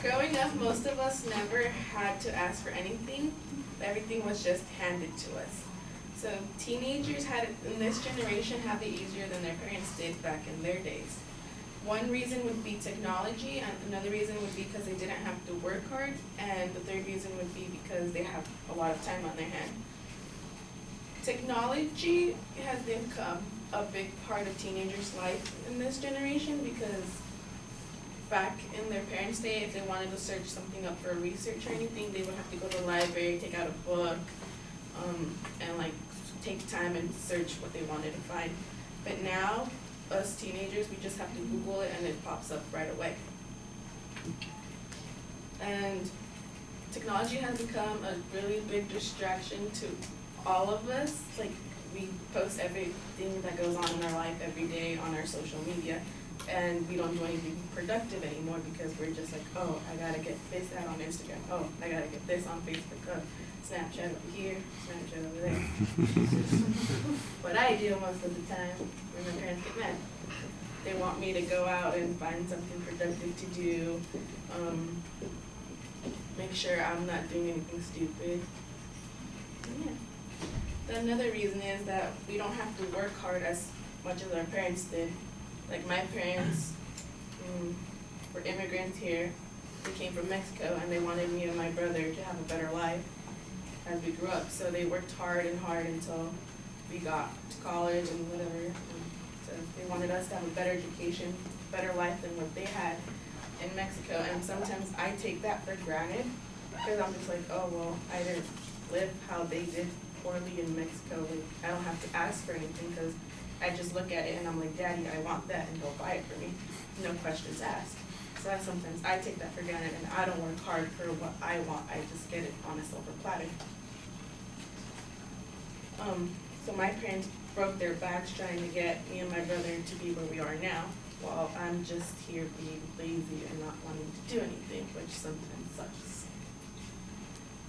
Growing up, most of us never had to ask for anything. Everything was just handed to us. So teenagers in this generation have it easier than their parents did back in their days. One reason would be technology, and another reason would be because they didn't have to work hard, and the third reason would be because they have a lot of time on their hand. Technology has become a big part of teenagers' life in this generation because back in their parents' day, if they wanted to search something up for research or anything, they would have to go to the library, take out a book, and like take time and search what they wanted to find. But now, us teenagers, we just have to Google it and it pops up right away. And technology has become a really big distraction to all of us. Like, we post everything that goes on in our life every day on our social media, and we don't do anything productive anymore because we're just like, oh, I gotta get this out on Instagram. Oh, I gotta get this on Facebook. Oh, Snapchat over here, Snapchat over there. What I do most of the time when my parents get mad, they want me to go out and find something productive to do, make sure I'm not doing anything stupid. And yeah. Another reason is that we don't have to work hard as much as our parents did. Like my parents were immigrants here. They came from Mexico and they wanted me and my brother to have a better life as we grew up. So they worked hard until we got to college and whatever. So they wanted us to have a better education, better life than what they had in Mexico. And sometimes I take that for granted because I'm just like, oh, well, I didn't live how they did poorly in Mexico. Like, I don't have to ask for anything because I just look at it and I'm like, Daddy, I want that, and go buy it for me. No questions asked. So sometimes I take that for granted and I don't work hard for what I want. I just get it on a silver platter. So my parents broke their backs trying to get me and my brother to be where we are now, while I'm just here being lazy and not wanting to do anything, which sometimes sucks.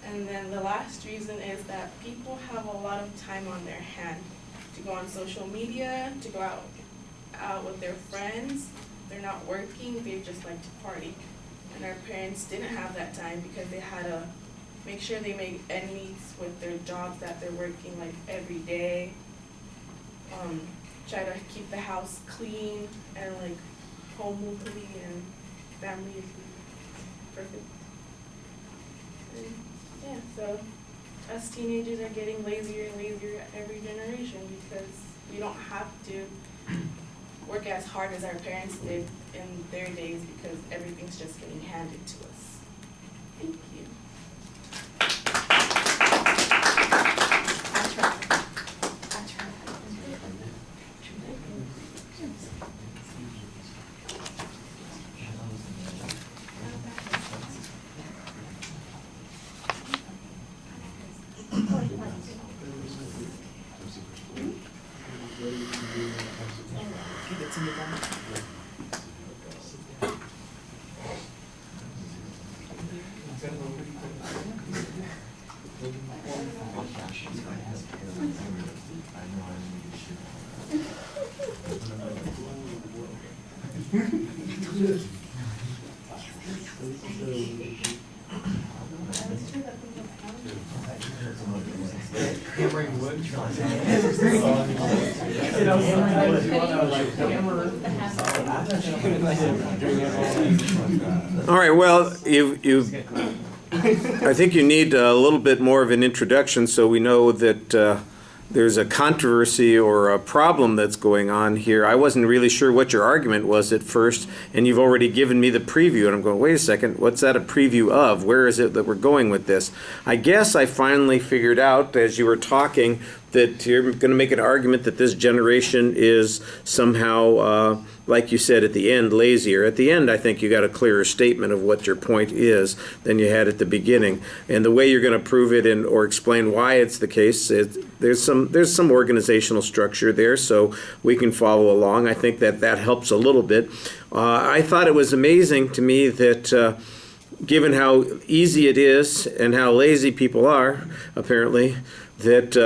And then the last reason is that people have a lot of time on their hand to go on social media, to go out with their friends. They're not working, they just like to party. And our parents didn't have that time because they had to make sure they made ends meet with their jobs that they're working like every day. Try to keep the house clean and like homely and family perfect. And yeah, so us teenagers are getting lazier and lazier every generation because we don't have to work as hard as our parents did in their days because everything's just getting handed to us. Thank you. All right, well, I think you need a little bit more of an introduction so we know that there's a controversy or a problem that's going on here. I wasn't really sure what your argument was at first, and you've already given me the preview, and I'm going, wait a second, what's that a preview of? Where is it that we're going with this? I guess I finally figured out as you were talking that you're going to make an argument that this generation is somehow, like you said at the end, lazier. At the end, I think you got a clearer statement of what your point is than you had at the beginning. And the way you're going to prove it or explain why it's the case, there's some organizational structure there, so we can follow along. I think that helps a little bit. I thought it was amazing to me that given how easy it is and how lazy people are, apparently, that,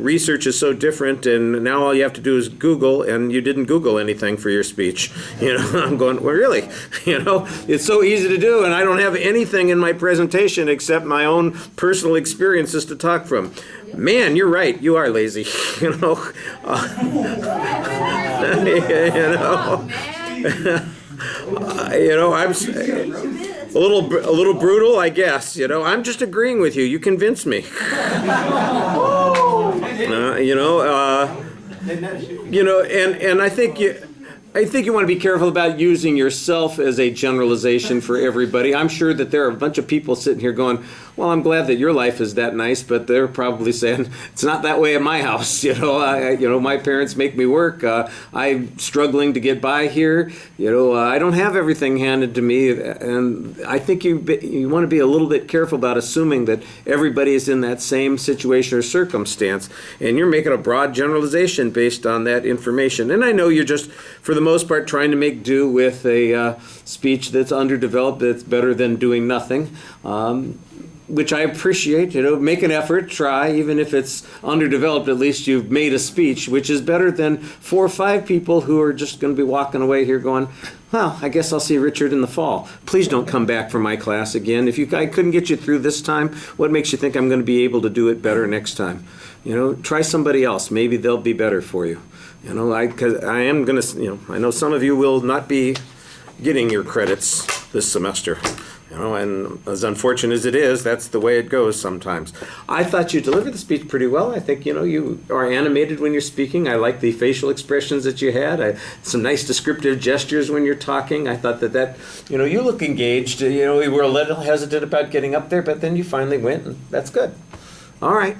research is so different, and now all you have to do is Google, and you didn't Google anything for your speech. I'm going, well, really? It's so easy to do, and I don't have anything in my presentation except my own personal experiences to talk from. Man, you're right. You are lazy. I'm a little brutal, I guess. I'm just agreeing with you. You convinced me. And I think you want to be careful about using yourself as a generalization for everybody. I'm sure that there are a bunch of people sitting here going, well, I'm glad that your life is that nice, but they're probably saying, it's not that way at my house. My parents make me work. I'm struggling to get by here. I don't have everything handed to me. And I think you want to be a little bit careful about assuming that everybody is in that same situation or circumstance. And you're making a broad generalization based on that information. And I know you're just, for the most part, trying to make do with a speech that's underdeveloped, that's better than doing nothing. Which I appreciate. Make an effort, try, even if it's underdeveloped, at least you've made a speech, which is better than 4 or 5 people who are just going to be walking away here going, well, I guess I'll see Richard in the fall. Please don't come back for my class again. If I couldn't get you through this time, what makes you think I'm going to be able to do it better next time? Try somebody else. Maybe they'll be better for you. Because I am going to, I know some of you will not be getting your credits this semester. And as unfortunate as it is, that's the way it goes sometimes. I thought you delivered the speech pretty well. I think, you are animated when you're speaking. I like the facial expressions that you had. Some nice descriptive gestures when you're talking. I thought that you look engaged. You were a little hesitant about getting up there, but then you finally went, and that's good. All right.